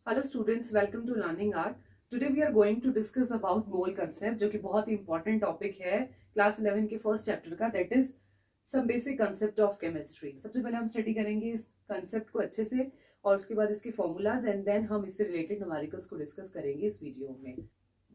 Hello students, welcome to Learning Art. Today we are going to discuss about mole concept जो कि बहुत ही important topic है class 11 के first chapter का, that is some basic concept of chemistry. सबसे पहले हम स्टडी करेंगे इस कंसेप्ट को अच्छे से और उसके बाद इसके फॉर्मूलाज एंड देन हम इससे रिलेटेड न्यूमेरिकल्स को डिस्कस करेंगे इस वीडियो में.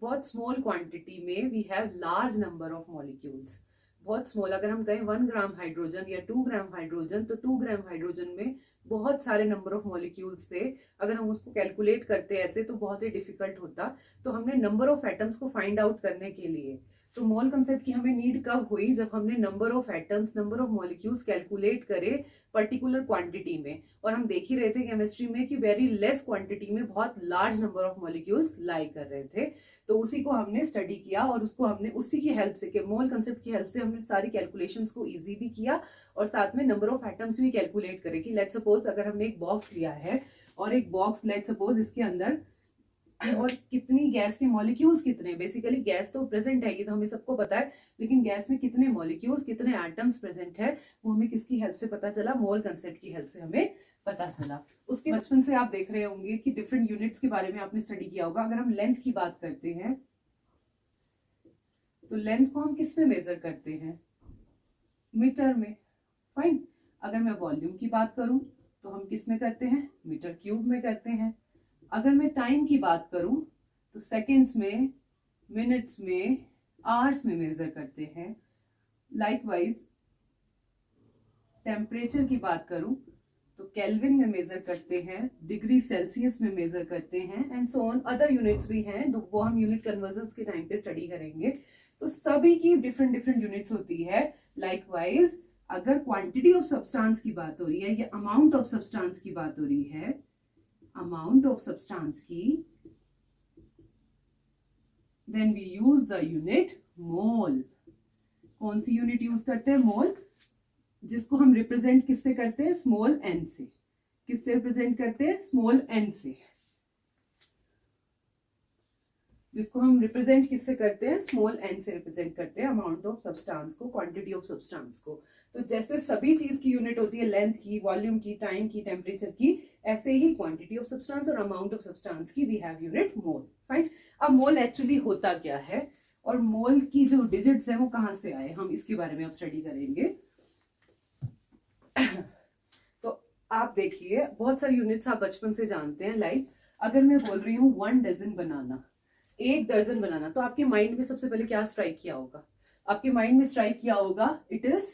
बहुत स्मॉल क्वांटिटी में we have large number of molecules. बहुत स्मॉल, अगर हम कहें 1 ग्राम हाइड्रोजन या 2 ग्राम हाइड्रोजन, तो 2 ग्राम हाइड्रोजन में बहुत सारे नंबर ऑफ मॉलिक्यूल्स थे. अगर हम उसको कैलकुलेट करते ऐसे तो बहुत ही डिफिकल्ट होता. तो हमने नंबर ऑफ एटम्स को फाइंड आउट करने के लिए, तो मोल कंसेप्ट की हमें नीड कब हुई, जब हमने number of atoms, number of molecules calculate करे पर्टिकुलर क्वांटिटी में. और हम देख ही रहे थे केमिस्ट्री में कि वेरी लेस क्वांटिटी में बहुत लार्ज नंबर ऑफ मॉलिक्यूल्स लाई कर रहे थे. तो उसी को हमने स्टडी किया और उसको हमने उसी की हेल्प से, मोल कंसेप्ट की हेल्प से हमने सारी कैलकुलेशंस को इजी भी किया और साथ में नंबर ऑफ एटम्स भी कैलकुलेट करे कि लेट्स सपोज अगर हमने एक बॉक्स लिया है और एक बॉक्स लेट्स सपोज इसके अंदर और कितनी गैस के मॉलिक्यूल्स कितने, बेसिकली गैस तो प्रेजेंट है, ये तो हमें सबको पता है, लेकिन गैस में कितने मॉलिक्यूल्स, कितने एटम्स प्रेजेंट है, वो हमें किसकी हेल्प से पता चला, मोल कंसेप्ट की हेल्प से हमें पता चला. उसके बचपन से आप देख रहे होंगे कि डिफरेंट यूनिट्स के बारे में आपने स्टडी किया होगा. अगर हम लेंथ की बात करते हैं तो लेंथ को हम किस में मेजर करते हैं, मीटर में. फाइन. अगर मैं वॉल्यूम की बात करूं तो हम किस में करते हैं, मीटर क्यूब में करते हैं. अगर मैं टाइम की बात करूं तो सेकेंड्स में, मिनट्स में, आवर्स में मेजर करते हैं. लाइकवाइज टेम्परेचर की बात करूं तो केल्विन में मेजर करते हैं, डिग्री सेल्सियस में मेजर करते हैं and so on. Other units भी हैं, वो हम यूनिट कन्वर्जन्स के टाइम पे स्टडी करेंगे. तो सभी की डिफरेंट डिफरेंट यूनिट्स होती है. लाइकवाइज अगर क्वांटिटी ऑफ सब्सटेंस की बात हो रही है या अमाउंट ऑफ सब्सटेंस की बात हो रही है, अमाउंट ऑफ सब्सटेंस की, then we use the unit mole. कौन सी यूनिट यूज करते हैं, मोल, जिसको हम रिप्रेजेंट किससे करते हैं, स्मॉल एन से. किससे रिप्रेजेंट करते हैं, स्मॉल एन से. जिसको हम रिप्रेजेंट किससे करते हैं, स्मॉल एन से रिप्रेजेंट करते हैं अमाउंट ऑफ सब्सटेंस को, क्वांटिटी ऑफ सब्सटेंस को. तो जैसे सभी चीज की यूनिट होती है लेंथ की, वॉल्यूम की, टाइम की, टेम्परेचर की, ऐसे ही क्वांटिटी ऑफ सब्सटेंस और अमाउंट ऑफ सब्सटेंस की we have unit mole. Fine. अब मोल एक्चुअली होता क्या है और मोल की जो डिजिट्स है वो कहां से आए, हम इसके बारे में अब स्टडी करेंगे. तो आप देखिए बहुत सारी यूनिट्स आप बचपन से जानते हैं. लाइक अगर मैं बोल रही हूँ 1 डजन बनाना, 1 दर्जन बनाना, तो आपके माइंड में सबसे पहले क्या स्ट्राइक किया होगा, आपके माइंड में स्ट्राइक किया होगा it is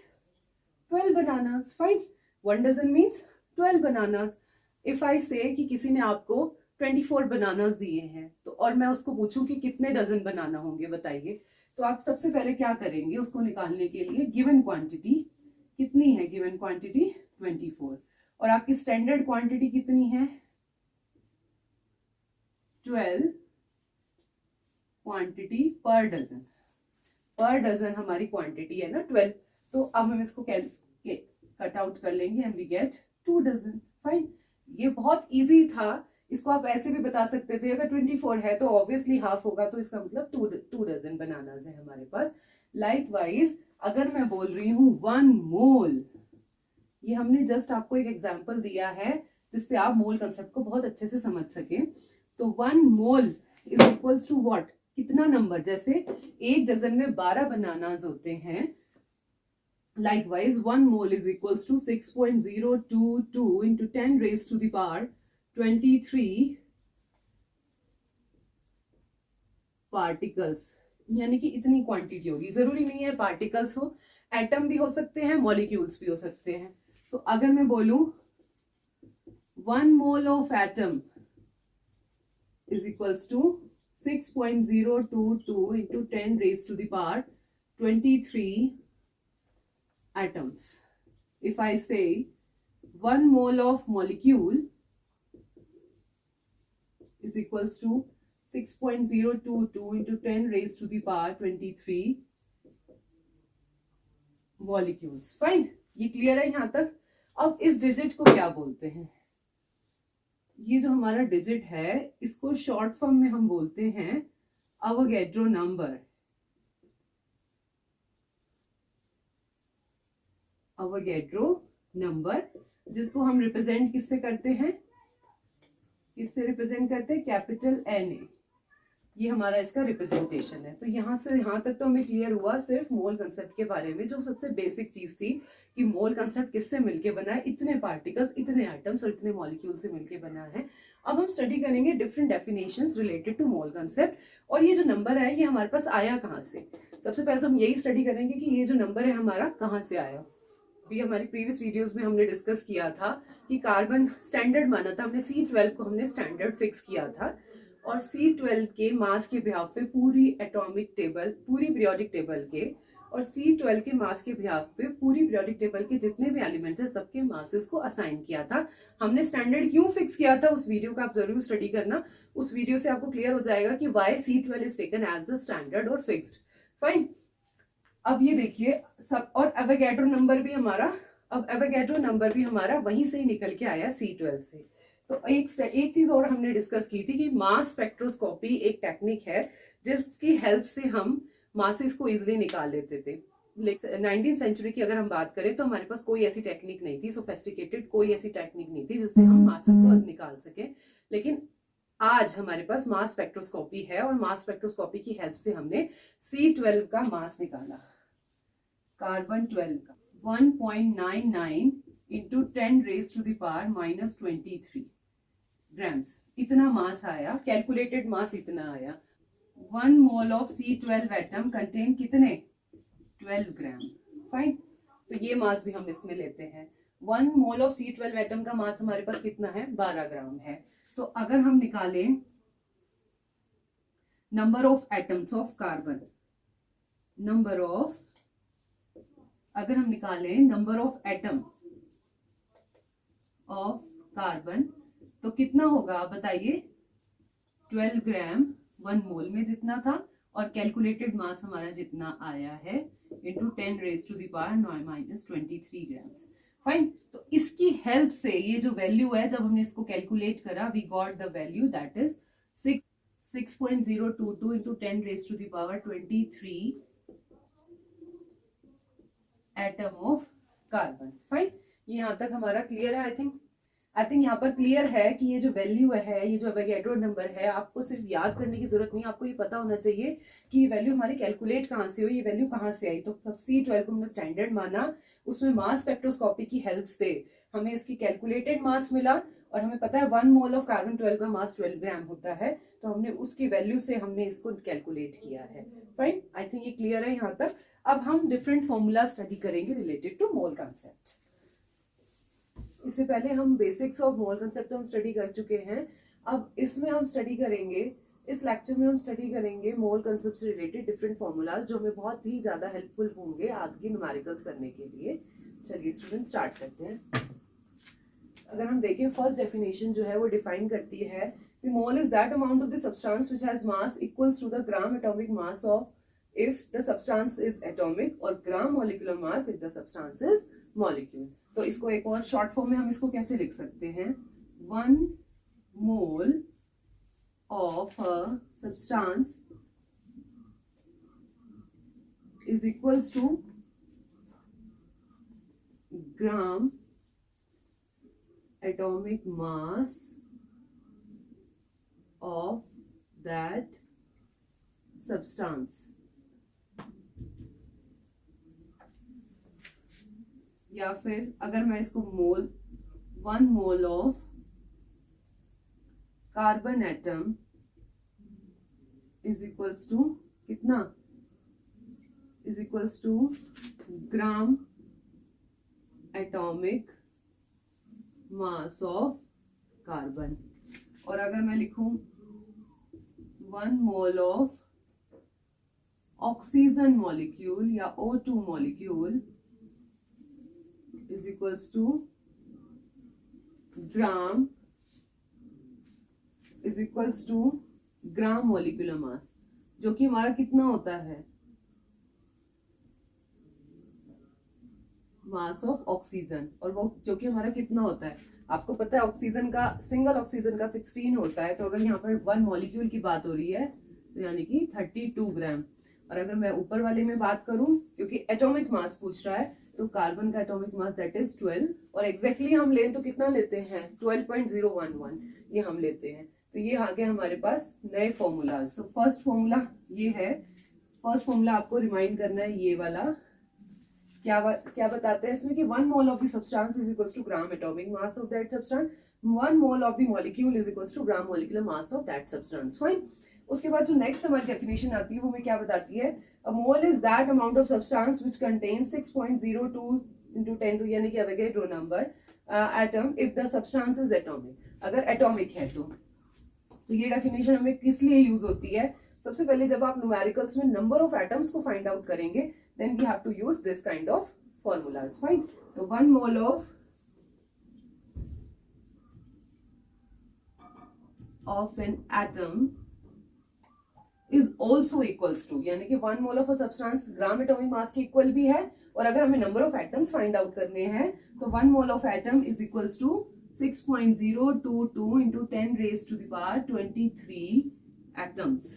12 bananas. Fine. 1 dozen means 12 bananas. If I say कि किसी ने आपको 24 बनानास दिए हैं तो, और मैं उसको पूछूं कि कितने डजन बनाना होंगे बताइए, तो आप सबसे पहले क्या करेंगे, उसको निकालने के लिए गिवन क्वांटिटी कितनी है, गिवन क्वांटिटी 24, और आपकी स्टैंडर्ड क्वांटिटी कितनी है, 12 क्वांटिटी पर डजन. पर डजन हमारी क्वांटिटी है ना 12. तो अब हम इसको कट आउट कर लेंगे and we get 2 dozen. Fine. ये बहुत इजी था. इसको आप ऐसे भी बता सकते थे, अगर 24 है तो ऑब्वियसली हाफ होगा, तो इसका मतलब 2 डजन बनानास है हमारे पास. लाइकवाइज अगर मैं बोल रही हूं 1 मोल, ये हमने जस्ट आपको एक एग्जांपल दिया है जिससे आप मोल कंसेप्ट को बहुत अच्छे से समझ सके. तो 1 mole is equals to what, कितना नंबर, जैसे 1 डजन में 12 बनानास होते हैं. Likewise 1 mole is equals to 6.022 into 10 raise to the power 23 particles, यानी कि इतनी क्वांटिटी होगी. जरूरी नहीं है पार्टिकल्स हो, एटम भी हो सकते हैं, मॉलिक्यूल्स भी हो सकते हैं. तो अगर मैं बोलूं 1 mole of atom is equals to 6.022 into 10 raised to the power 23 atoms. If I say 1 mole of molecule is equals to 6.022 into 10 raised to the power 23 molecules. Fine. ये क्लियर है यहां तक. अब इस डिजिट को क्या बोलते हैं, ये जो हमारा डिजिट है इसको शॉर्ट फॉर्म में हम बोलते हैं अवोगैड्रो नंबर. अवोगैड्रो नंबर जिसको हम रिप्रेजेंट किससे करते हैं, इससे रिप्रेजेंट करते हैं कैपिटल Na, ये हमारा इसका रिप्रेजेंटेशन है। तो यहाँ से यहाँ तक तो हमें क्लियर हुआ सिर्फ मोल कंसेप्ट के बारे में, जो सबसे बेसिक चीज थी कि मोल कंसेप्ट किससे मिलके बना है, इतने पार्टिकल्स, इतने एटम्स और इतने मॉलिक्यूल से मिलके बना है। अब हम स्टडी करेंगे different definitions related to mole concept. और ये जो नंबर है ये हमारे पास आया कहाँ से, सबसे पहले तो हम यही स्टडी करेंगे कि ये जो नंबर है हमारा कहाँ से आया। अभी हमारी प्रीवियस वीडियोस में हमने डिस्कस किया था कि कार्बन स्टैंडर्ड माना था, हमने C12 को हमने स्टैंडर्ड फिक्स किया था, और C12 के मास के बिहाफ पे पूरी एटॉमिक टेबल, पूरी पीरियोडिक टेबल के, और C12 के मास के बिहाफ पे पूरी पीरियोडिक टेबल के जितने भी एलिमेंट्स हैं सबके मासेस को असाइन किया था। हमने स्टैंडर्ड क्यों फिक्स किया था, उस वीडियो का आप जरूर स्टडी करना, उस वीडियो से आपको क्लियर हो जाएगा कि why C12 is taken as the standard और फिक्स्ड। फाइन। अब ये देखिए सब, और एवोगैड्रो नंबर भी हमारा, अब एवोगैड्रो नंबर भी हमारा वहीं से ही निकल के आया C12 से। तो एक चीज और हमने डिस्कस की थी कि मास स्पेक्ट्रोस्कोपी एक टेक्निक है जिसकी हेल्प से हम मासेस को इजिली निकाल लेते थे। 19th सेंचुरी की अगर हम बात करें तो हमारे पास कोई ऐसी टेक्निक नहीं थी, सोफेस्टिकेटेड कोई ऐसी टेक्निक नहीं थी जिससे हम मासेस को निकाल सके। लेकिन आज हमारे पास मास स्पेक्ट्रोस्कोपी है, और मास स्पेक्ट्रोस्कोपी की हेल्प से हमने C12 का मास निकाला, कार्बन 12 का 1.99 into 10 raise to the power -23 grams, इतना मास आया, कैलकुलेटेड मास इतना आया। 1 mole of C12 atom contain कितने, 12 ग्राम। फाइन। तो ये मास भी हम इसमें लेते हैं। 1 मोल ऑफ C12 एटम का मास हमारे पास कितना है, 12 ग्राम है। तो अगर हम निकालें number of atoms of carbon, number of, अगर हम निकालें number of atom of carbon तो कितना होगा आप बताइए, 12 ग्राम 1 मोल में जितना था, और कैलकुलेटेड मास हमारा जितना आया है into 10 raise to the power -23 grams. Fine. तो इसकी हेल्प से ये जो वैल्यू है, जब हमने इसको कैलकुलेट करा, we got the value that is 6.022 into 10 raise to the power 23 atom of carbon. Fine. ये यहां तक हमारा क्लियर है। आई थिंक यहाँ पर क्लियर है कि ये जो वैल्यू है, ये जो एवोगैड्रो नंबर है, आपको सिर्फ याद करने की जरूरत नहीं, आपको ये पता होना चाहिए कि ये वैल्यू हमारी कैलकुलेट कहाँ से हुई, ये वैल्यू कहाँ से आई। तो C12 को हमने स्टैंडर्ड माना, उसमें मास स्पेक्ट्रोस्कोपी की हेल्प से हमें इसकी कैलकुलेटेड मास मिला, और हमें पता है 1 मोल ऑफ कार्बन 12 का मास 12 ग्राम होता है, तो हमने उसकी वैल्यू से हमने इसको कैलकुलेट किया है। फाइन। आई थिंक ये क्लियर है यहाँ तक। अब हम डिफरेंट फॉर्मूला स्टडी करेंगे रिलेटेड टू मोल कंसेप्ट। इससे पहले हम बेसिक्स ऑफ मोल कंसेप्ट तो हम स्टडी कर चुके हैं। अब इसमें हम स्टडी करेंगे, इस लेक्चर में हम स्टडी करेंगे मोल कंसेप्ट से रिलेटेड डिफरेंट फॉर्मूलाज, जो हमें बहुत ही ज्यादा हेल्पफुल होंगे आगे न्यूमेरिकल्स करने के लिए। चलिए स्टूडेंट स्टार्ट करते हैं। अगर हम देखें, फर्स्ट डेफिनेशन जो है वो डिफाइन करती है कि mole is that amount of the substance which has mass equals to the gram atomic mass of if the substance is atomic, और gram molecular mass if the substance is molecule. तो इसको एक और short form में हम इसको कैसे लिख सकते हैं, 1 mole of a substance is equals to gram atomic mass of that substance. या फिर अगर मैं इसको mole, 1 mole of carbon atom is equals to कितना, is equals to gram atomic mass of carbon. और अगर मैं लिखूं 1 मोल ऑफ ऑक्सीजन मॉलिक्यूल या O2 molecule is equals to gram is equals to gram molecular mass, जो कि हमारा कितना होता है, मास ऑफ ऑक्सीजन, और वो जो कि हमारा कितना होता है, आपको पता है ऑक्सीजन का, सिंगल ऑक्सीजन का 16 होता है। तो अगर यहाँ पर 1 मॉलिक्यूल की बात हो रही है तो यानी कि 32 ग्राम। और अगर मैं ऊपर वाले में बात करूं, क्योंकि एटॉमिक मास पूछ रहा है, तो कार्बन का एटॉमिक मास दैट इज 12, और एग्जैक्टली हम लें तो कितना लेते हैं 12.011 ये हम लेते हैं। तो ये आ गया हमारे पास नए फॉर्मूलाज। तो फर्स्ट फॉर्मूला ये है, फर्स्ट फॉर्मूला आपको रिमाइंड करना है ये वाला। क्या बताते हैं इसमें कि 1 mole of the substance is equal to gram atomic mass of that substance, 1 mole of the molecule is equal to gram molecular mass of that substance. Fine. उसके बाद जो नेक्स्ट हमारी डेफिनेशन आती है वो हमें क्या बताती है, a mole is that amount of substance which contains 6.02 into 10 यानी कि Avogadro number atom if the substance is atomic, अगर एटॉमिक है तो ये डेफिनेशन हमें किस लिए यूज होती है, सबसे पहले जब आप न्यूमेरिकल्स में नंबर ऑफ एटम्स को फाइंड आउट करेंगे then we have to use this kind of formulas. Fine. तो 1 mole of an atom is also equals to, यानी कि 1 mole of a substance gram atomic mass के equal भी है, और अगर हमें number of atoms find out करने हैं तो 1 mole of atom is equals to 6.022 into 10 raised to the power 23 atoms।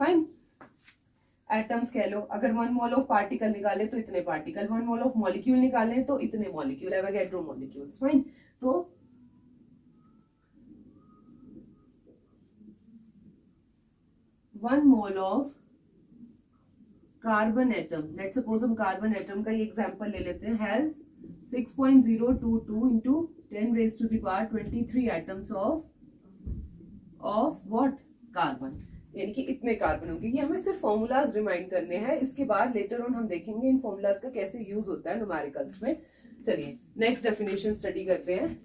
Fine. Atoms कह लो, अगर 1 मोल ऑफ पार्टिकल निकाले तो इतने पार्टिकल, 1 मोल ऑफ मॉलिक्यूल निकाले तो इतने मॉलिक्यूल, एवोगैड्रो मॉलिक्यूल्स। फाइन। तो 1 mole of carbon atom, let's suppose हम कार्बन एटम का ये एग्जांपल ले लेते हैं, has 6.022 into 10 raised to the power 23 atoms of what carbon, यानी कि इतने कार्बन होंगे। ये हमें सिर्फ फॉर्मूलाज रिमाइंड करने हैं, इसके बाद लेटर ऑन हम देखेंगे इन फॉर्मूलाज का कैसे यूज होता है न्यूमेरिकल्स में। चलिए नेक्स्ट डेफिनेशन स्टडी करते हैं।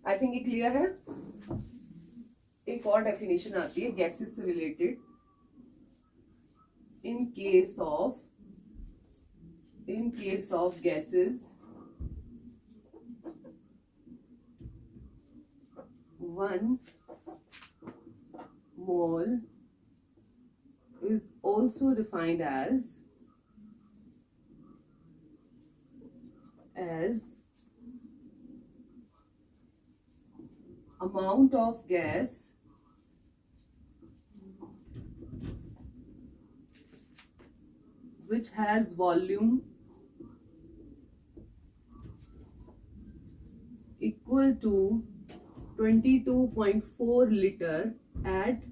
आई थिंक ये क्लियर है। एक और डेफिनेशन आती है गैसेस से related. in case of gases, 1 mole is also defined as amount of gas which has volume equal to 22.4 liter at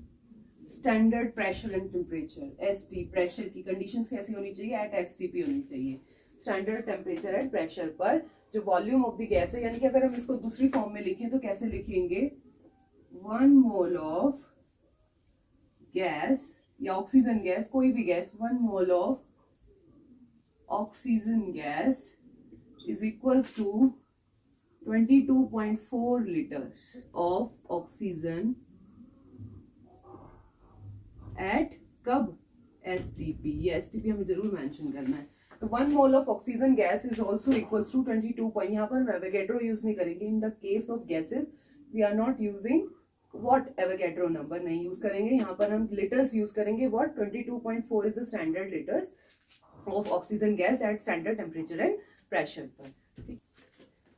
standard pressure and temperature। ST pressure की conditions कैसी होनी चाहिए, at STP होनी चाहिए, standard temperature and pressure पर जो volume of the gas है। यानी कि अगर हम इसको दूसरी फॉर्म में लिखें तो कैसे लिखेंगे, 1 मोल ऑफ गैस या ऑक्सीजन गैस, कोई भी gas, 1 mole of oxygen gas is equals to 22.4 liters of oxygen at कब, STP। ये STP हमें जरूर मेंशन करना है। तो 1 mole of oxygen gas is also equals to 22 point, यहाँ पर हम एवोगैड्रो यूज नहीं करेंगे। In the case of gases we are not using what, Avogadro number नहीं यूज करेंगे, यहाँ पर हम लीटर्स यूज करेंगे। What, 22.4 is the standard litres of oxygen gas at standard temperature and pressure पर।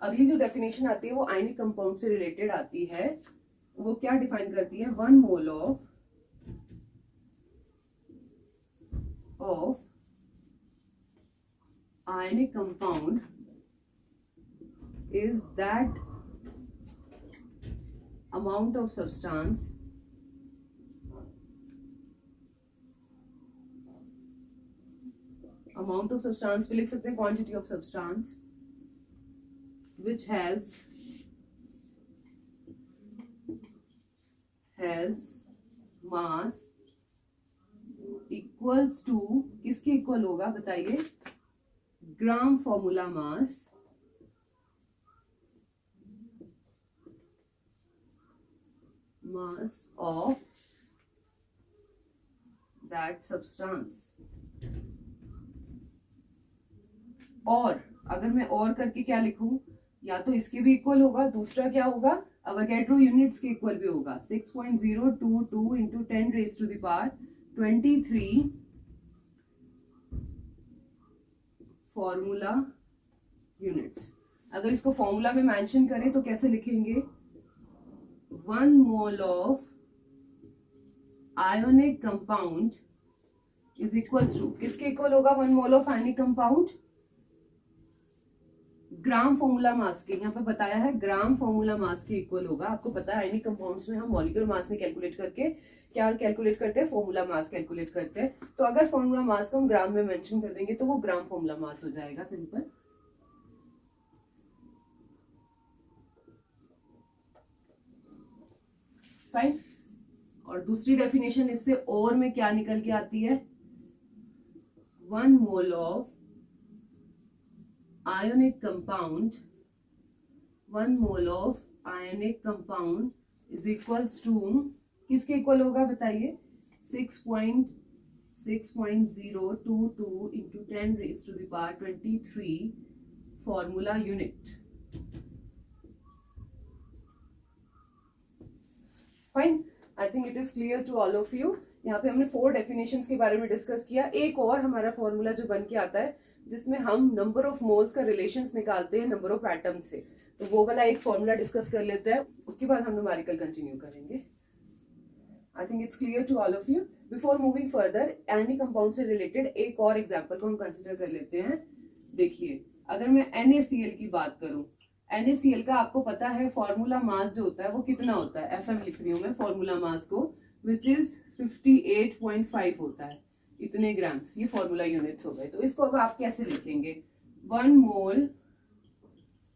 अगली जो डेफिनेशन आती है वो आयनिक कंपाउंड से रिलेटेड आती है। वो क्या डिफाइन करती है, 1 mole of ionic compound is that amount of substance भी लिख सकते हैं, quantity of substance which has mass equals to, किसके इक्वल होगा बताइए, gram formula mass of that substance। और अगर मैं और करके क्या लिखूं, या तो इसके भी इक्वल होगा, दूसरा क्या होगा, एवोगैड्रो यूनिट्स के इक्वल भी होगा। 6.022 into 10 raised to the power 23 formula units. अगर इसको फॉर्मूला में मेंशन करें तो कैसे लिखेंगे, 1 mole of ionic compound is equals to, किसके इक्वल होगा 1 mole of ionic compound, gram formula mass के, यहाँ पे बताया है ग्राम फॉर्मूला मास के इक्वल होगा। आपको पता है एनी कंपाउंड्स में हम मॉलिक्यूलर मास नहीं कैलकुलेट करके क्या कैलकुलेट करते हैं, फॉर्मूला मास कैलकुलेट करते हैं। तो अगर फॉर्मूला मास को हम ग्राम में मेंशन कर देंगे तो वो ग्राम फॉर्मूला मास हो जाएगा, सिंपल। फाइन। और दूसरी डेफिनेशन इससे और में क्या निकल के आती है, 1 mole of ionic compound, 1 mole of ionic compound is equals to, किसके इक्वल होगा बताइए, 6.022 into 10 raised to the power 23 formula unit। Fine, I think it is clear to all of you. यहाँ पे हमने 4 डेफिनेशंस के बारे में डिस्कस किया। एक और हमारा फॉर्मूला जो बन के आता है जिसमें हम नंबर ऑफ मोल्स का रिलेशंस निकालते हैं नंबर ऑफ एटम से, तो वो वाला एक फॉर्मूला डिस्कस कर लेते हैं, उसके बाद हम न्यूमेरिकल कंटिन्यू करेंगे। I think it's clear to all of you. Before moving further, any compound से रिलेटेड एक और एग्जाम्पल को हम कंसिडर कर लेते हैं। देखिए, अगर मैं NaCl की बात करूं, NaCl का आपको पता है फॉर्मूला मास जो होता है वो कितना होता है, FM लिख रही हूं मैं फॉर्मूला मास को, विच इज 58.5 होता है, इतने ग्राम्स, ये फॉर्मूला यूनिट्स हो गए। तो इसको अब आप कैसे लिखेंगे, 1 mole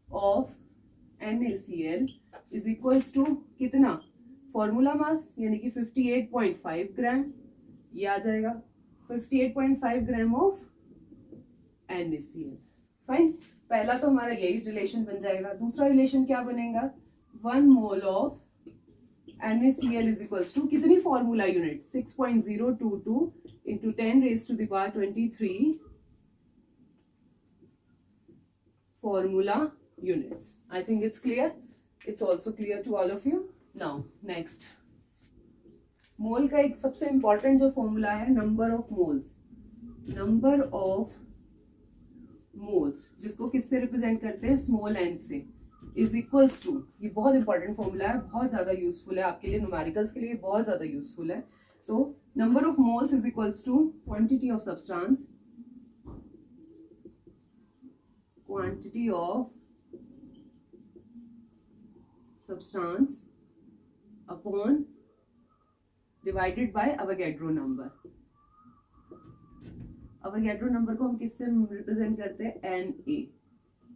of NaCl is equals to कितना, फॉर्मूला मास यानी कि 58.5 ग्राम, ये आ जाएगा 58.5 ग्राम ऑफ NaCl। फाइन, पहला तो हमारा यही रिलेशन बन जाएगा। दूसरा रिलेशन क्या बनेगा, 1 mole of NaCl is equals to कितनी formula unit, 6.022 into 10 raise to the power 23 formula units. I think it's clear, it's also clear to all of you. Now next, mole का एक सबसे important जो formula है, number of moles, number of moles जिसको किससे represent करते हैं, small n से, इज इक्वल्स टू, ये बहुत इंपॉर्टेंट फॉर्मूला है, बहुत ज्यादा यूजफुल है आपके लिए, न्यूमेरिकल्स के लिए बहुत ज्यादा यूजफुल है। तो number of moles is equals to quantity of substance, quantity of substance upon divided by Avogadro number. अवोगाड्रो नंबर को हम किससे रिप्रेजेंट करते हैं, Na,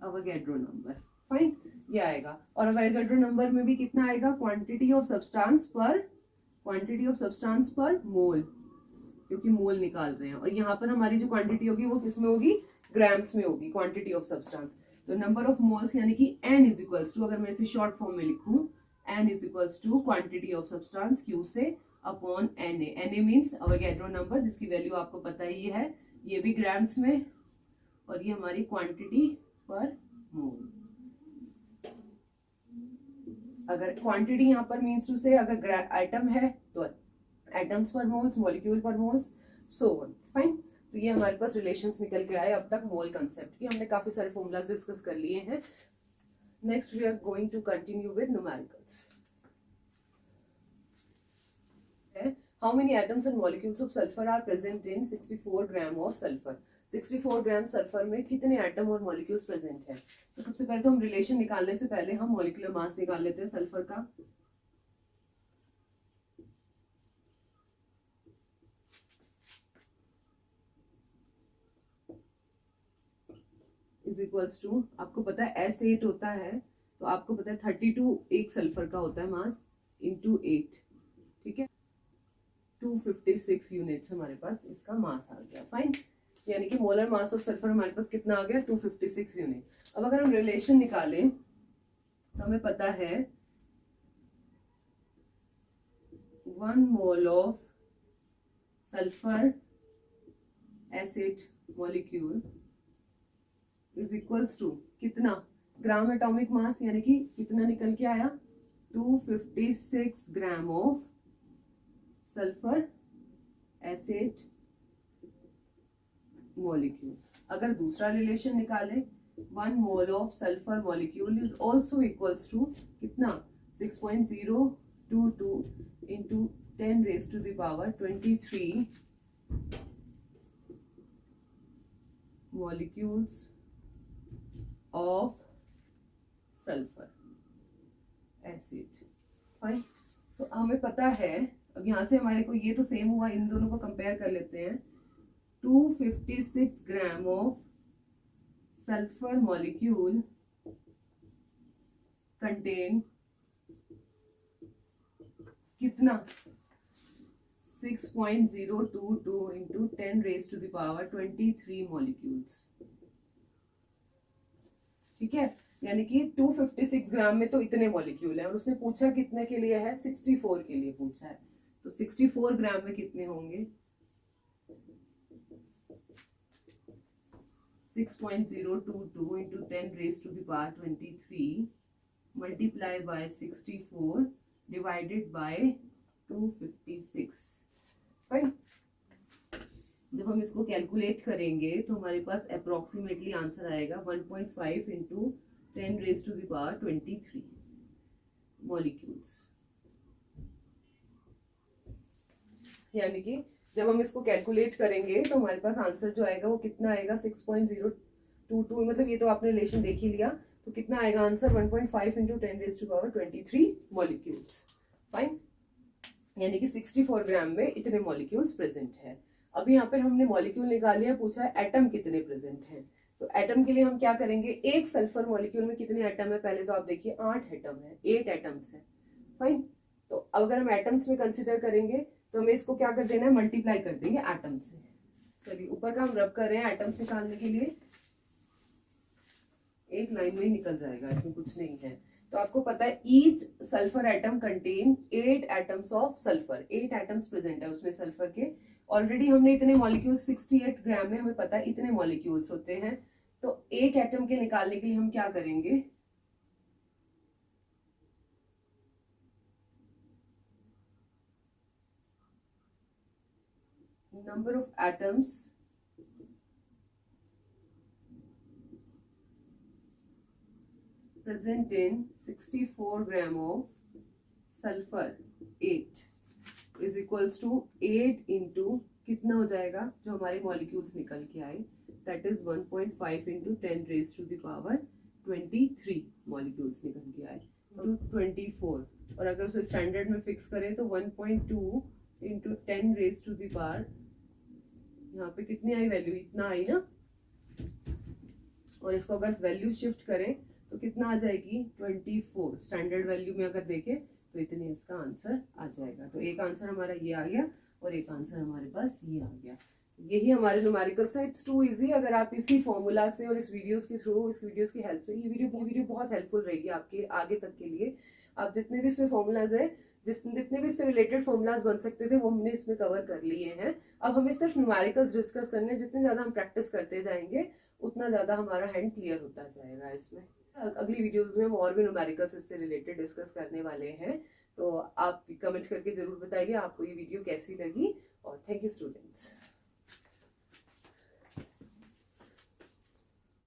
अवोगाड्रो नंबर। फाइन, ये आएगा। और अवोगाड्रो नंबर में भी कितना आएगा, क्वांटिटी ऑफ सब्सटेंस पर मोल, क्योंकि मोल निकाल रहे हैं। और यहाँ पर हमारी जो क्वांटिटी होगी वो किस में होगी, ग्राम्स में होगी, क्वांटिटी ऑफ सब्सटेंस। तो नंबर ऑफ मोल्स यानी कि N इज इक्वल्स टू, अगर मैं इसे शॉर्ट फॉर्म में लिखूं, N is equals to quantity of substance Q से upon Na means Avogadro number, जिसकी वैल्यू आपको पता ही है, ये भी ग्राम्स में, और ये हमारी क्वांटिटी पर मोल। अगर क्वांटिटी यहाँ पर मीन्स टू से, अगर आइटम है तो एटम्स पर मोल्स, मॉलिक्यूल पर मोल्स, सो ऑन। फाइन, तो ये हमारे पास रिलेशंस निकल के आए अब तक मोल कंसेप्ट की। हमने काफी सारे फॉर्मूलाज डिस्कस कर लिए हैं। Next we are going to continue with numericals. How many atoms and molecules of sulfur are present in 64 gram of sulfur? 64 gram sulphur में कितने एटम और मॉलिक्यूल्स प्रेजेंट है। तो सबसे पहले तो हम रिलेशन निकालने से पहले हम मॉलिक्यूलर मास निकाल लेते हैं सल्फर का। इज इक्वल्स टू, आपको पता है S8 होता है, तो आपको पता है 32 एक सल्फर का होता है मास, इंटू 8, ठीक है, 256 यूनिट्स हमारे पास इसका मास आ गया। फाइन, यानी कि मोलर मास ऑफ सल्फर हमारे पास कितना आ गया, 256 यूनिट। अब अगर हम रिलेशन निकालें तो हमें पता है 1 mole of sulphur acid molecule is equals to कितना, ग्राम एटॉमिक मास, यानी कि कितना निकल के आया, 256 gram of sulphur acid molecule. अगर दूसरा रिलेशन निकाले, 1 mole of sulphur molecule is also equals to कितना, 6.022 into 10 raise to the power 23 molecules of sulphur acid. Fine. तो हमें पता है, अब यहाँ से हमारे को ये तो सेम हुआ, इन दोनों को कंपेयर कर लेते हैं। 256 gram of sulphur molecule contain कितना 6.022 into 10 raise to the power 23 molecules. ठीक है, यानी कि 256 ग्राम में तो इतने मॉलिक्यूल है, और उसने पूछा कितने के लिए है, 64 के लिए पूछा है। तो 64 ग्राम में कितने होंगे, 6.022 into 10 raise to the power 23 multiply by 64 divided by 256। Fine. जब हम इसको कैलकुलेट करेंगे तो हमारे पास अप्रोक्सीमेटली आंसर आएगा 1.5 into 10 raise to the power 23 molecules. यानी कि जब हम इसको कैलकुलेट करेंगे तो हमारे पास आंसर जो आएगा वो कितना आएगा, 6.022, मतलब ये तो आपने रिलेशन देख ही लिया। तो कितना आएगा answer, 1.5 into 10 raise to power 23 molecules. Fine. यानी कि 64 ग्राम में इतने मॉलिक्यूल्स प्रेजेंट है। अब यहाँ पर हमने मॉलिक्यूल निकाले हैं, पूछा है एटम कितने प्रेजेंट हैं। तो एटम के लिए हम क्या करेंगे, एक सल्फर मॉलिक्यूल में कितने एटम है, पहले तो आप देखिए 8 एटम है, 8 एटम्स है। फाइन। तो अगर हम एटम्स में कंसिडर करेंगे तो हमें इसको क्या कर देना है, मल्टीप्लाई कर देंगे एटम से। चलिए ऊपर का हम रब कर रहे हैं एटम्स निकालने के लिए, एक लाइन में ही निकल जाएगा, इसमें कुछ नहीं है। तो आपको पता है each sulphur atom contain 8 atoms of sulphur, 8 atoms present है उसमें सल्फर के। ऑलरेडी हमने इतने मॉलिक्यूल्स 68 ग्राम में हमें पता है इतने मॉलिक्यूल्स होते हैं। तो एक एटम के निकालने के लिए हम क्या करेंगे, number of atoms present in 64 gram of sulfur 8 is equals to 8 into कितना हो जाएगा, जो हमारे मॉलिक्यूल्स निकल के आए, that is 1.5 into 10 raise to the power 23 molecules निकल के आए टू 24। और अगर उसे स्टैंडर्ड में फिक्स करें तो 1.2 into 10 raise to the power, यहाँ पे कितनी आई वैल्यू, इतना आई ना, और इसको अगर वैल्यू शिफ्ट करें तो कितना आ जाएगी 24। स्टैंडर्ड वैल्यू में अगर देखें तो इतने इसका आंसर आ जाएगा। तो एक आंसर हमारा ये आ गया और एक आंसर हमारे पास ये आ गया। यही हमारे न्यूमेरिकल्स है। It's too easy. अगर आप इसी फॉर्मूला से और इस वीडियोस के थ्रू, इस वीडियोस की हेल्प से, ये वीडियो बहुत हेल्पफुल रहेगी आपके आगे तक के लिए। आप जितने भी इसमें फॉर्मूलाज है, जितने भी इससे रिलेटेड फॉर्मूलाज बन सकते थे वो हमने इसमें कवर कर लिए हैं। अब हमें सिर्फ न्यूमेरिकल्स डिस्कस करने, जितने ज्यादा हम प्रैक्टिस करते जाएंगे उतना ज्यादा हमारा हैंड क्लियर होता जाएगा इसमें। अगली वीडियोस में हम और भी न्यूमेरिकल्स इससे रिलेटेड डिस्कस करने वाले हैं। तो आप कमेंट करके जरूर बताइए आपको ये वीडियो कैसी लगी। और थैंक यू स्टूडेंट्स।